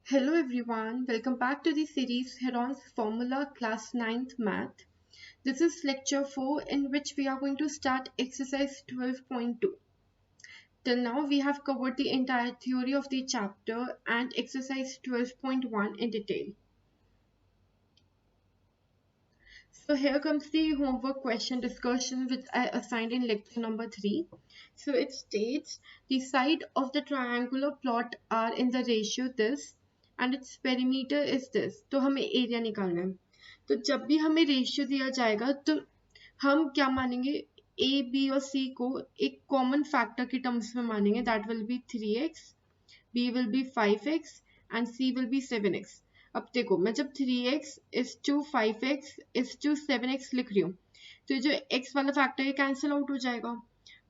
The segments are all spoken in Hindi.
Hello everyone, welcome back to the series Herons Formula Class 9th Math. This is lecture 4 in which we are going to start exercise 12.2. Till now we have covered the entire theory of the chapter and exercise 12.1 in detail. So here comes the homework question discussion which I assigned in lecture number 3. So it states the side of the triangular plot are in the ratio this and its perimeter is this. तो हमें एरिया निकालना है. तो जब भी हमें रेशियो दिया जाएगा तो हम क्या मानेंगे ए बी और सी को एक कॉमन फैक्टर के टर्म्स में मानेंगे. That will be 3x, b will be 5x and c will be 7x. अब देखो मैं जब 3x is to 5x is to 7x लिख रही हूँ तो जो x वाला फैक्टर है कैंसिल आउट हो जाएगा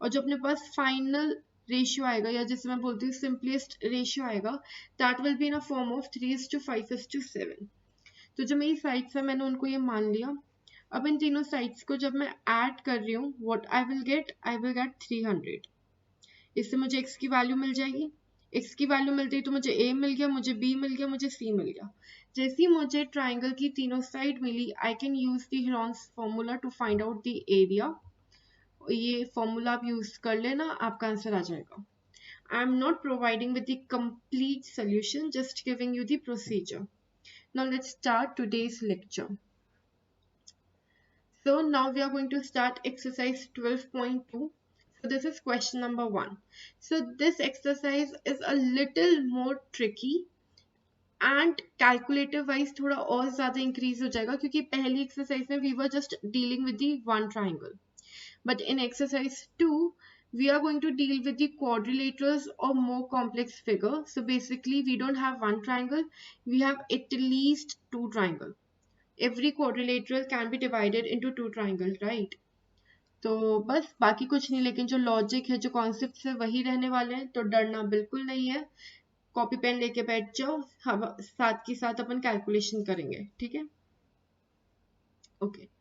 और जो अपने पास फाइनल रेशियो आएगा या जिसे मैं बोलती हूँ सिंपलेस्ट रेशियो आएगा that will be in a form of 3:5:7. तो जो मेरी साइड्स है मैंने उनको ये मान लिया. अब इन तीनों साइड्स को जब मैं ऐड कर रही हूँ व्हाट आई विल गेट 300. इससे मुझे x की वैल्यू मिल जाएगी. x की वैल्यू मिलती है तो मुझे a मिल गया, मुझे b मिल गया, मुझे c मिल गया. जैसे ही मुझे ट्राइंगल की तीनों साइड मिली I can use the Heron's formula to find out the area. ये फॉर्मूला आप यूज कर लेना, आपका आंसर आ जाएगा. I am not providing with the complete solution, just giving you the procedure. Now let's start today's lecture. So now we are going to start exercise 12.2. So this is question number 1. So this exercise is a little more tricky and calculator wise थोड़ा और ज़्यादा increase हो जाएगा क्योंकि पहली exercise में we were just dealing with the one triangle. But in exercise 2, we are going to deal with the quadrilaterals or more complex figure. So basically we don't have one triangle, we have at least two triangles. Every quadrilateral can be divided into two triangles, right? तो बस बाकी कुछ नहीं, लेकिन जो लॉजिक है जो कॉन्सेप्ट है वही रहने वाले हैं, तो डरना बिल्कुल नहीं है. कॉपी पेन लेके बैठ जाओ, हम साथ के साथ अपन कैलकुलेशन करेंगे. ठीक है, okay.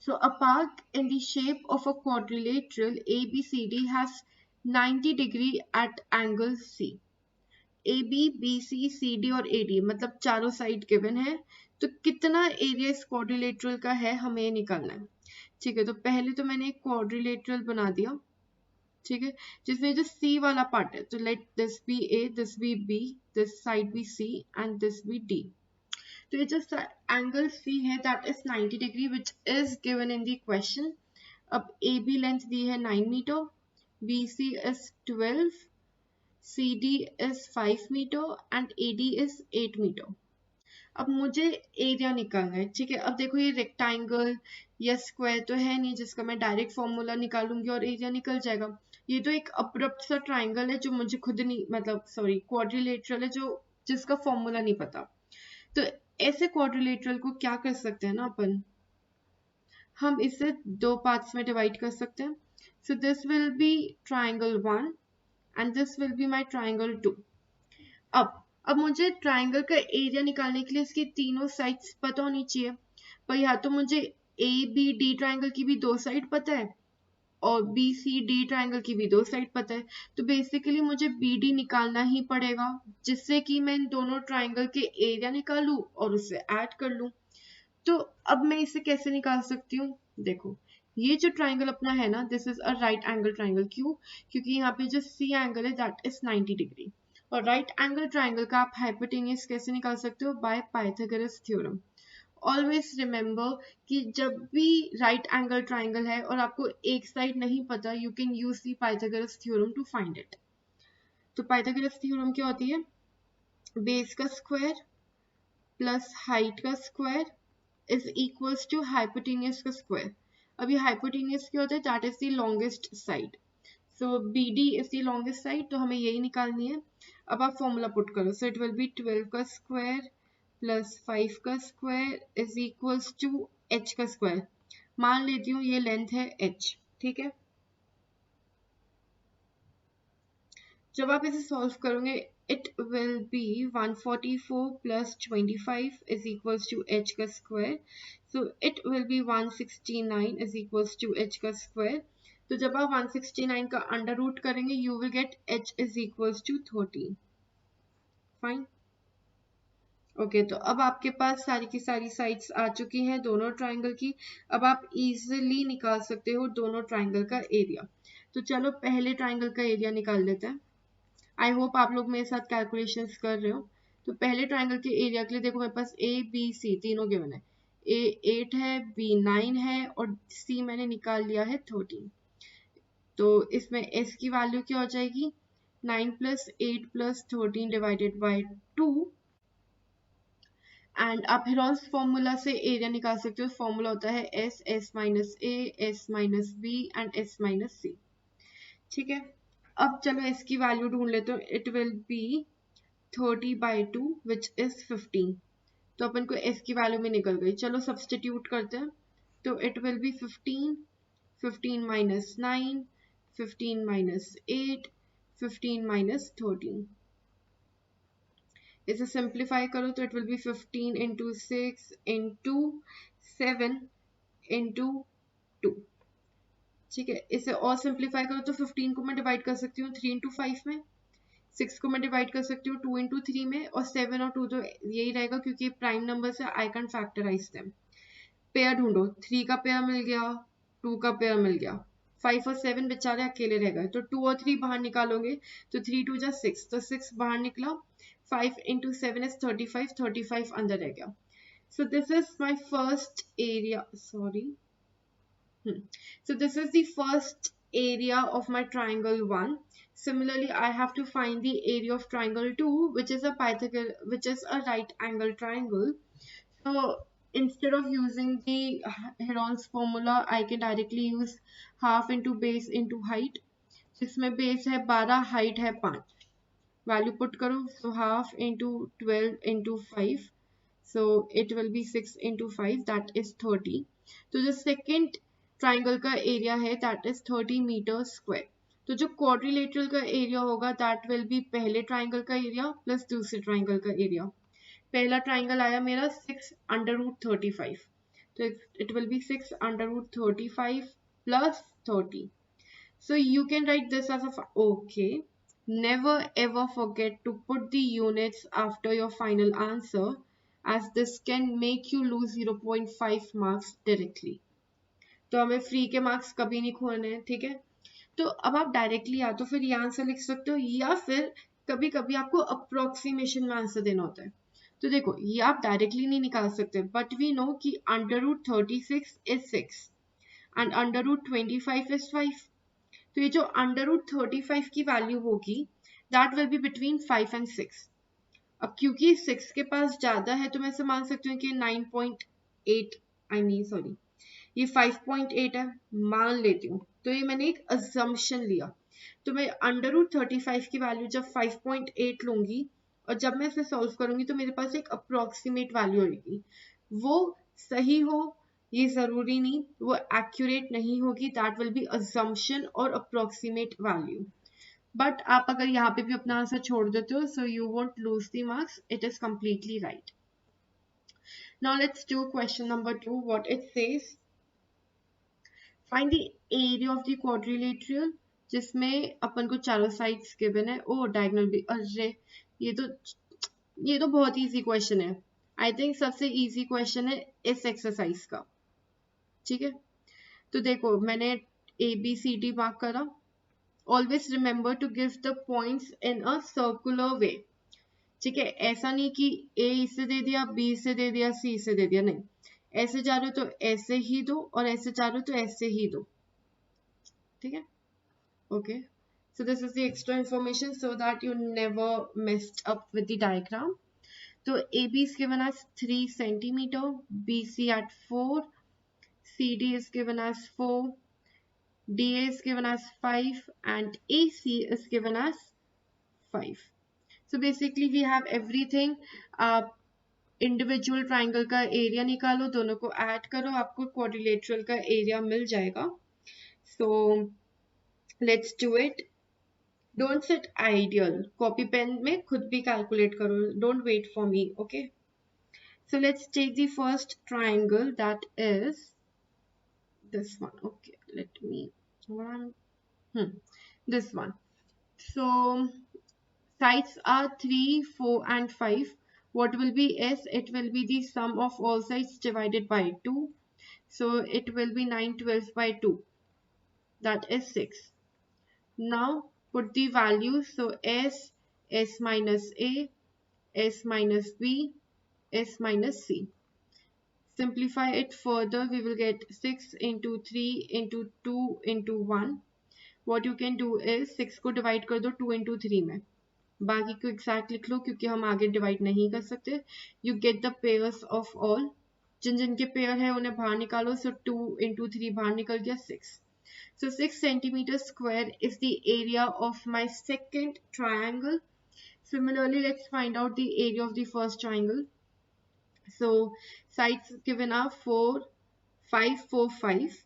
So a arc in the shape of a quadrilateral ABCD has 90 degree at angle C. AB, BC, CD और AD मतलब चारों साइड गिवन है. तो कितना एरिया इस क्वाड्रिलेटरल का है हमें निकालना है. ठीक है, तो पहले तो मैंने एक क्वाड्रिलेटरल बना दिया. ठीक है, जिसमें जो C वाला पार्ट है, तो let this be A, this be B, this side be C and this be D. तो ये जो एंगल C है that is 90 degree which is given in the question. अब AB लेंथ दी है 9 metre, BC is 12, CD is 5 meter and AD is 8 meter. अब मुझे एरिया निकालना है. ठीक है, अब देखो ये रेक्टेंगल या स्क्वायर तो है नहीं जिसका मैं डायरेक्ट फॉर्मूला निकालूंगी और एरिया निकल जाएगा. ये तो एक अब्रप्ट सा ट्राइंगल है जो मुझे खुद नहीं मतलब सॉरी क्वाड्रिलेटरल है जो जिसका फॉर्मूला नहीं पता. तो ऐसे क्वाड्रिलेटरल को क्या कर सकते हैं ना अपन, हम इसे दो पार्ट्स में डिवाइड कर सकते हैं. So this will be triangle 1 and this will be my triangle 2. अब मुझे ट्राइंगल का एरिया निकालने के लिए इसकी तीनों साइड्स पता होनी चाहिए. पर या तो मुझे ए बी डी ट्राइंगल की भी दो साइड पता है और बी सी डी ट्राइंगल की भी दो साइड पता है. तो बेसिकली मुझे बी डी निकालना ही पड़ेगा जिससे कि मैं इन दोनों ट्राइंगल के एरिया निकालूं और उससे ऐड कर लूं. तो अब मैं इसे कैसे निकाल सकती हूँ. देखो ये जो ट्राइंगल अपना है ना, this is a right angle triangle. क्यों? क्योंकि यहाँ पे जो सी एंगल है दैट इज 90 डिग्री. और राइट एंगल ट्राइंगल का आप हाइपोटेन्यूज कैसे निकाल सकते हो? By Pythagoras theorem. Always remember कि जब भी राइट एंगल ट्राइंगल है और आपको एक साइड नहीं पता, you can use the Pythagoras theorem to find it. तो पाइथागोरस थ्योरम क्या होती है? बेस का स्क्वायर प्लस हाइट का square is equals to hypotenuse का square. अभी hypotenuse क्या होता है? That is the longest side. So BD is the longest side. तो हमें यही निकालनी है. अब आप फॉर्मूला पुट करो. So it will be 12 का स्क्वायर प्लस 5 का square is equals to h का स्क्वायर. मान लेती हूँ ये लेंथ है h. ठीक है, जब आप इसे सॉल्व करोगे it will be 144 plus 25 is equals to h का square. So it will be 169 is equals to h का square. तो जब आप 169 का अंडर रूट करेंगे you will get h is equals to 13. Fine. Okay, तो अब आपके पास सारी की सारी साइड्स आ चुकी हैं दोनों ट्राइंगल की। अब आप इजीली निकाल सकते हो दोनों ट्राइंगल का एरिया। तो चलो पहले ट्राइंगल का एरिया निकाल लेते हैं। आई होप आप लोग मेरे साथ कैलकुलेशंस कर रहे हो। तो पहले ट्राइंगल के एरिया के लिए देखो मेरे पास ए बी सी तीनों गिवन है। ए 8 है, बी 9 है और सी मैंने निकाल लिया है 13। तो इसमें एस की वैल्यू क्या हो जाएगी? 9 plus 8 plus 13 divided by 2। And आप हेरॉन्स फॉर्मूला से एरिया निकाल सकते हो। फॉर्मूला होता है S, S minus A, S minus B and S minus C. ठीक है, अब चलो एस की वैल्यू ढूंढ लेते हो। It will B 30/2 which is 15। तो अपन को एस की वैल्यू में निकल गई। चलो सब्सटीट्यूट करते हैं। तो it will B 15, 15 minus 9, 15 minus 8, 15 minus 13। इसे सिंप्लीफाई करो तो it will B 15 into 6 into 7 into 2। ठीक है, इसे और सिंप्लीफाई करो तो 15 को मैं डिवाइड कर सकती हूँ 3 इंटू 5 में, 6 को मैं डिवाइड कर सकती हूँ 2 इंटू 3 में, और 7 और 2 तो यही रहेगा क्योंकि प्राइम नंबर से I can factorise them. Pair ढूंढो, 3 का पेयर मिल गया, 2 का पेयर मिल गया, 5 और 7 बेचारे अकेले रह गए। तो 2 और 3 बाहर निकालोगे तो 3 2 जा 6, तो 6 बाहर निकला। 5 इंटू 7 इज 35, 35 अंदर रह गया। So this is my first area, sorry. So this is the first area of my triangle 1. Similarly, I have to find the area of triangle 2, which is a right angle triangle. So instead of using the Heron's formula, I can directly use half into base into height. जिसमें base है 12, height है 5. Value put करो, so half into 12 into 5. So it will be 6 into 5, that is 30. So the second triangle का area है that is 30 meters square. तो जो quadrilateral का area होगा that will be पहले triangle का area plus दूसरे triangle का area. पहला ट्राइंगल आया मेरा 6 अंडर रूट 35, तो it will be 6 under root 35 plus 30. So you can write this as a okay. Never ever forget to put the units after your final answer, as this can make you lose 0.5 marks directly. तो हमें फ्री के मार्क्स कभी नहीं खोने हैं, ठीक है। तो अब आप डायरेक्टली या तो फिर ये आंसर लिख सकते हो या फिर कभी कभी आपको अप्रोक्सीमेशन में आंसर देना होता है। तो देखो ये आप डायरेक्टली नहीं निकाल सकते, बट वी नो कि under root 36 is 6 and under root 25 is 5। तो ये जो अंडर रूट 35 की वैल्यू होगी that will be between 5 and 6। अब क्योंकि 6 के पास ज्यादा है तो मैं ऐसे मान सकती हूँ कि 9.8 सॉरी ये 5.8 है, मान लेती हूँ। तो ये मैंने एक अजम्पशन लिया। तो मैं अंडर रूट 35 की वैल्यू जब 5.8 लूंगी और जब मैं इसे सॉल्व करूंगी तो मेरे पास एक अप्रोक्सीमेट वैल्यू होगी। वो सही हो ये जरूरी नहीं, वो एक्यूरेट नहीं होगी, दैट विल बी अजम्पशन और अप्रोक्सीमेट वैल्यू। बट आप अगर यहाँ पे भी अपना आंसर छोड़ देते हो so you won't lose the marks, it is completely right. Now let's do question number 2. What it says, find the area of the quadrilateral, जिसमें अपन को चारों साइड्स गिवन है। ओ डायगोनल भी, अरे ये तो बहुत इजी क्वेश्चन है। आई थिंक सबसे इजी क्वेश्चन है इस एक्सरसाइज का। ठीक है, तो देखो मैंने A B C D mark करा। Always remember to give the points in a circular way. ठीक है, ऐसा नहीं कि ए इसे दे दिया, बी इसे दे दिया, सी इसे दे दिया, नहीं। ऐसे जा रहे हो तो ऐसे ही दो और ऐसे जा रहे हो तो ऐसे ही दो। ठीक है, okay. So this is the extra information so that you never messed up with the diagram. So AB is given as 3 centimeter, BC at 4, CD is given as 4, DA is given as 5 and AC is given as 5. So basically we have everything. आप इंडिविजुअल ट्राइंगल का एरिया निकालो, दोनों को ऐड करो, आपको क्वाड्रिलेटरल का एरिया मिल जाएगा। So let's do it. Don't set ideal. Copy pen में खुद भी calculate करो. Don't wait for me. Okay. So let's take the first triangle, that is this one. Okay. Let me this one. So sides are 3, 4 and 5. What will be S? It will be the sum of all sides divided by 2. So it will be 9/12 by 2. That is 6. Now put the values. So S, S minus A, S minus B, S minus C. Simplify it further. We will get 6 into 3 into 2 into 1. What you can do is 6 को divide कर दो 2 into 3 में. बाकी को exact लिख लो क्योंकि हम आगे divide नहीं कर सकते. You get the pairs of all. जिन जिन के पेयर है उन्हें बाहर निकालो. So 2 into 3 बाहर निकल गया 6. So 6 centimeters square is the area of my second triangle. Similarly, let's find out the area of the first triangle. So sides given are 4, 5, 4, 5.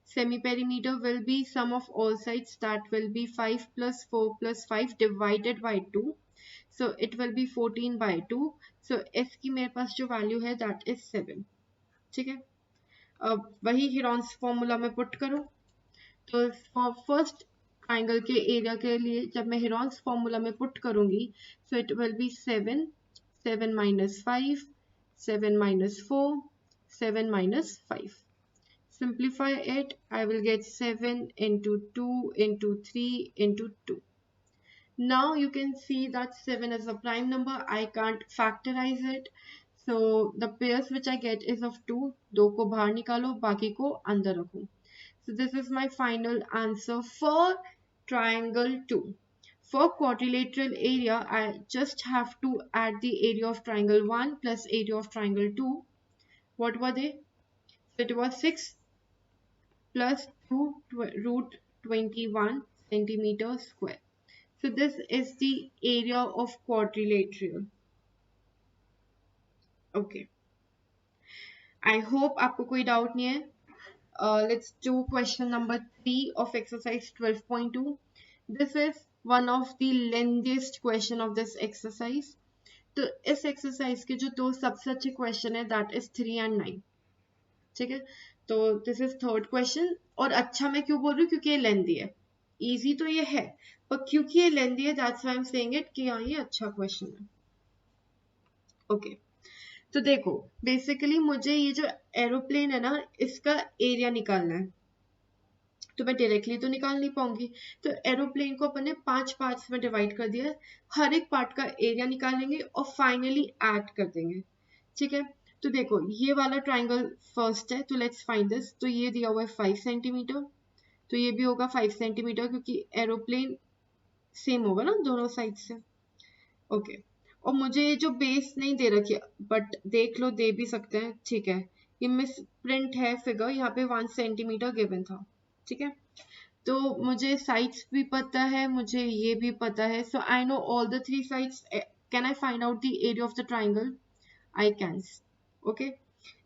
Semi-perimeter will be sum of all sides, that will be 5 plus 4 plus 5 divided by 2. So it will be 14 by 2. So S की मेरे पास जो value है that is 7. ठीक है, अब वही Heron's formula में put करो. तो फर्स्ट ट्राइंगल के एरिया के लिए जब मैं Heron's formula में पुट करूंगी, so it will be 7, 7 minus 5, 7 minus 4, 7 minus 5. Simplify it. I will get 7 into 2 into 3 into 2. Now you can see that 7 is a prime number. I can't factorize it. So the pairs which I get is of 2. 2 को बाहर निकालो, बाकी को अंदर रखो. So this is my final answer for triangle 2. For quadrilateral area, I just have to add the area of triangle 1 plus area of triangle 2. What were they? So it was 6 plus 2 root 21 centimeter square. So this is the area of quadrilateral. Okay. I hope आपको कोई doubt नहीं है. Let's do question number 3 of exercise 12.2. This is one of the lengthiest question of this exercise. तो इस exercise के जो दो सबसे अच्छे question है that is 3 and 9. ठीक है, तो this is third question. और अच्छा मैं क्यों बोल रही हूँ? क्योंकि ये लेंदी है. Easy तो ये है, पर क्योंकि ये लेंदी है that's why I'm saying it कि हाँ ये अच्छा question है. Okay. तो देखो बेसिकली मुझे ये जो एरोप्लेन है ना इसका एरिया निकालना है, तो मैं डायरेक्टली तो निकाल नहीं पाऊंगी. तो एरोप्लेन को अपन ने 5 पार्ट्स में डिवाइड कर दिया है. हर एक पार्ट का एरिया निकालेंगे और फाइनली ऐड कर देंगे. ठीक है, तो देखो ये वाला ट्राइंगल फर्स्ट है, तो लेट्स फाइंड दिस. तो ये दिया हुआ है 5 सेंटीमीटर, तो ये भी होगा 5 सेंटीमीटर क्योंकि एरोप्लेन सेम होगा ना दोनों साइड से. ओके, और मुझे ये जो बेस नहीं दे रखी है, बट देख लो दे भी सकते हैं. ठीक है, ये मिस प्रिंट है फिगर, यहाँ पे 1 सेंटीमीटर गिवन था. ठीक है, तो मुझे साइड्स भी पता है, मुझे ये भी पता है. So I know all the 3 sides. Can I find out the area of the triangle? I can. Okay,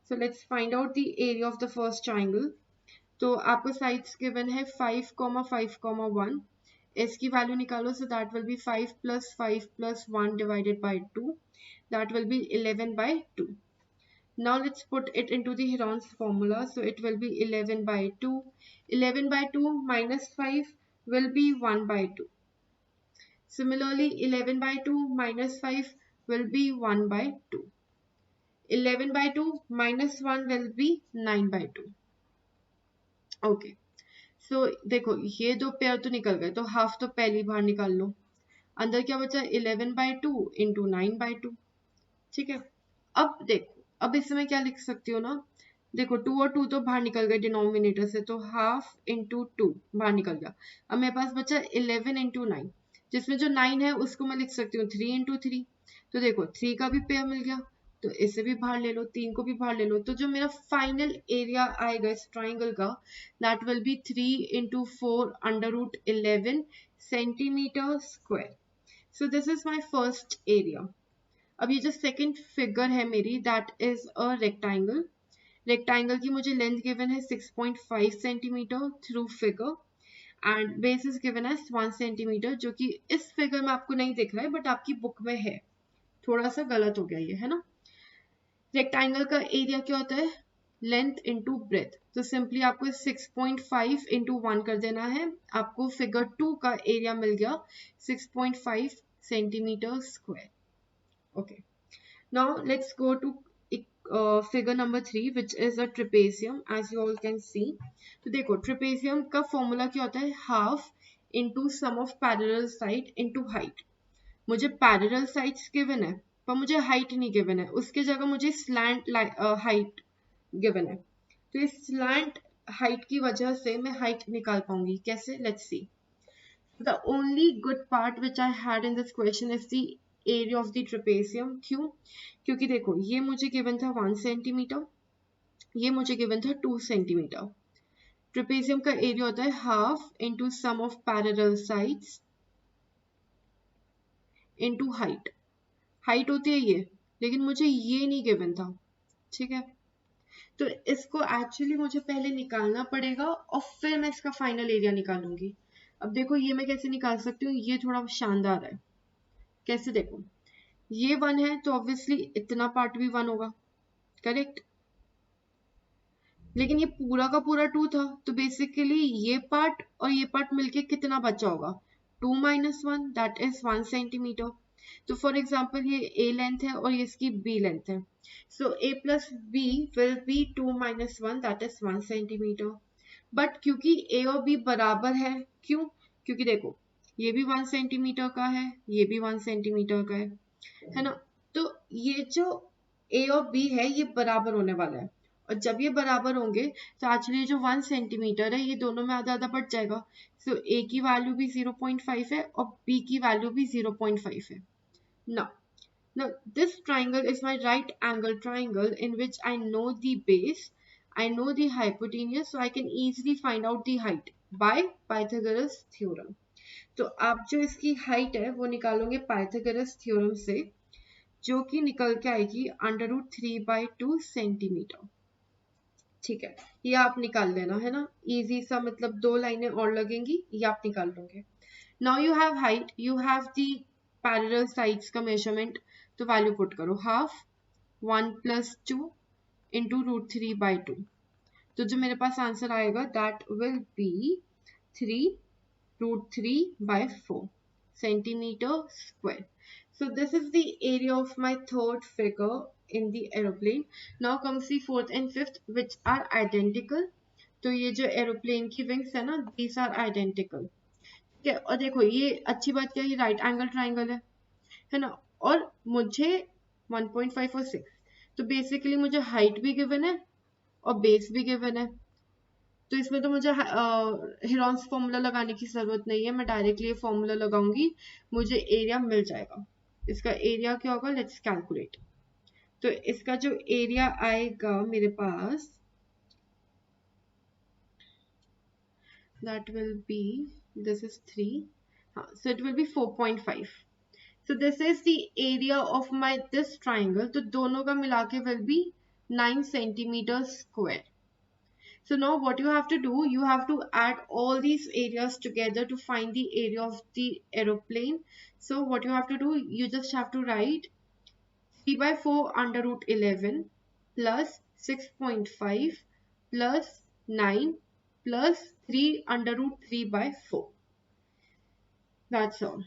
so let's find out the area of the first triangle. तो आपको साइड्स गिवन है 5, 5, 1. S की वैल्यू निकालो. So that will be 5 plus 1 divided by 2. That will be 11 by 2. Now let's put it into the Heron's formula. So it will be 11 by 2. 11 by 2 minus 5 will be 1 by 2. Similarly, 11 by 2 minus 5 will be 1 by 2. 11 by 2 minus 1 will be 9 by 2. Okay. So देखो ये दो पेयर तो निकल गए, तो हाफ तो पहली बाहर निकाल लो. अंदर क्या बचा? 11 by 2 into 9 by 2. ठीक है, अब देखो अब इसमें क्या लिख सकती हो ना. देखो 2 और 2 तो बाहर निकल गए डिनोमिनेटर से, तो हाफ इंटू 2 बाहर निकल गया. अब मेरे पास बचा 11 into 9, जिसमें जो 9 है उसको मैं लिख सकती हूँ 3 into 3. तो देखो 3 का भी पेयर मिल गया, तो इसे भी बाहर ले लो, 3 को भी बाहर ले लो. तो जो मेरा फाइनल एरिया आएगा इस ट्राइंगल का, that will be 3 into 4 under root 11 centimetre square. So this is my first area. अब ये जो सेकंड फिगर है मेरी, that is a rectangle. Rectangle की मुझे लेंथ गिवन है 6.5 centimetre through figure, and base is given है 1 सेंटीमीटर, जो कि इस फिगर में आपको नहीं दिख रहा है बट आपकी बुक में है. थोड़ा सा गलत हो गया ये, है ना. रेक्टेंगल का एरिया क्या होता है? Length into breadth. तो सिंपली आपको 6.5 इंटू 1 कर देना है. आपको फिगर 2 का एरिया मिल गया 6.5 centimetre square. Okay, Now let's go to figure number 3, which is a trapezium, as you all can see. तो देखो trapezium का फॉर्मूला क्या होता है, half into sum of parallel side into height. मुझे पैरेलल साइड्स गिवन है पर मुझे हाइट नहीं गिवन है, उसके जगह मुझे स्लैंट हाइट गिवन है. तो इस स्लैंट हाइट की वजह से मैं हाइट निकाल पाऊंगी. कैसे? Let's see. The only good part which I had in this question is the area of the trapezium. क्यों? क्योंकि देखो ये मुझे गिवन था 1 सेंटीमीटर, ये मुझे गिवन था 2 सेंटीमीटर. ट्रेपेजियम का एरिया होता है half into sum of parallel sides into height. Height होती है ये, लेकिन मुझे ये नहीं गिवन था. ठीक है, तो इसको एक्चुअली मुझे पहले निकालना पड़ेगा और फिर मैं इसका फाइनल एरिया निकालूंगी. अब देखो ये मैं कैसे निकाल सकती हूँ, ये थोड़ा शानदार है. कैसे? देखो ये 1 है तो ऑब्वियसली इतना पार्ट भी 1 होगा, करेक्ट. लेकिन ये पूरा का पूरा 2 था, तो बेसिकली ये पार्ट और ये पार्ट मिलके कितना बचा होगा, 2 माइनस 1, दैट इज 1 सेंटीमीटर. तो फॉर एग्जाम्पल ये ए लेंथ है और ये इसकी बी लेंथ है. So A plus B will be 2 minus 1, that is 1 centimetre. But क्योंकि ए और बी बराबर है, क्यों? क्योंकि देखो ये भी 1 सेंटीमीटर का है, ये भी 1 सेंटीमीटर का है ना. तो ये जो ए और बी है ये बराबर होने वाला है, और जब ये बराबर होंगे तो एक्चुअली जो 1 सेंटीमीटर है ये दोनों में आधा आधा बढ़ जाएगा. सो ए की वैल्यू भी 0.5 है और बी की वैल्यू भी 0.5 है. Now this triangle is my right angle triangle in which I know the base, I know the hypotenuse, so I can easily find out the height by Pythagoras theorem. तो आप जो इसकी हाइट है वो निकालोगे पाइथागोरस थ्योरम से, जो कि निकल के आएगी √3/2 सेंटीमीटर. ठीक है, ये आप निकाल लेना है ना, इजी सा, मतलब 2 लाइनें और लगेंगी, ये आप निकाल लोगे. Now you have height, you have the parallel sides का मेजरमेंट, तो वैल्यू पुट करो हाफ 1 + 2 इंटू √3/2. तो जो मेरे पास आंसर आएगा that will be 3√3/4 centimeter square. So this is the area of my third figure in the aeroplane. Now comes the fourth and fifth, which are identical. तो ये जो एरोप्लेन की विंग्स है ना, these are identical. ठीक है, और देखो ये अच्छी बात क्या है, ये राइट एंगल ट्राइंगल है ना, और मुझे 1.5 और 6, तो बेसिकली मुझे हाइट भी गिवन है और बेस भी गिवन है. तो इसमें तो मुझे हेरॉन्स फॉर्मूला लगाने की जरूरत नहीं है, मैं डायरेक्टली ये फॉर्मूला लगाऊंगी, मुझे एरिया मिल जाएगा. इसका एरिया क्या होगा, लेट्स कैलकुलेट. तो इसका जो एरिया आएगा मेरे पास, that will be, this is 3, so it will be 4.5. so this is the area of my this triangle, तो दोनों का मिला के will be 9 centimeters square. So now what you have to do, you have to add all these areas together to find the area of the aeroplane. So what you have to do, you just have to write 3/4 √11 plus 6.5 plus 9 plus 3 √3/4. That's all.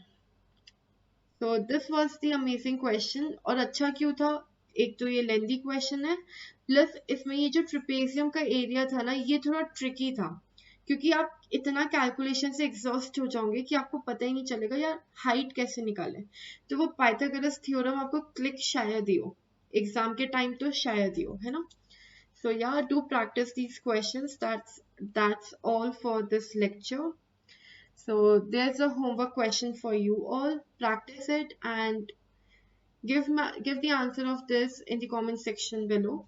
So this was the amazing question. और अच्छा क्यों था, एक तो ये लेंथी क्वेश्चन है, प्लस इसमें ये जो ट्रेपेजियम का एरिया था ना, ये थोड़ा ट्रिकी था, क्योंकि आप इतना कैलकुलेशन से एग्जॉस्ट हो जाओगे कि आपको पता ही नहीं चलेगा यार हाइट कैसे निकालें. तो वो पाइथागोरस थ्योरम आपको क्लिक शायद ही हो, एग्जाम के टाइम तो शायद ही हो, है ना. So yeah, do practice these questions. That's all for this lecture. So there's a homework question for you all. Practice it and give the answer of this in the comment section below.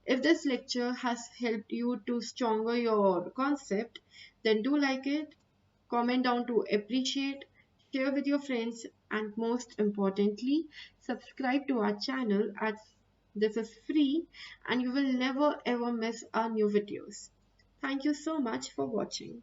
If this lecture has helped you to stronger your concept, then do like it, comment down to appreciate, share with your friends, and most importantly, subscribe to our channel, as this is free and you will never ever miss our new videos. Thank you so much for watching.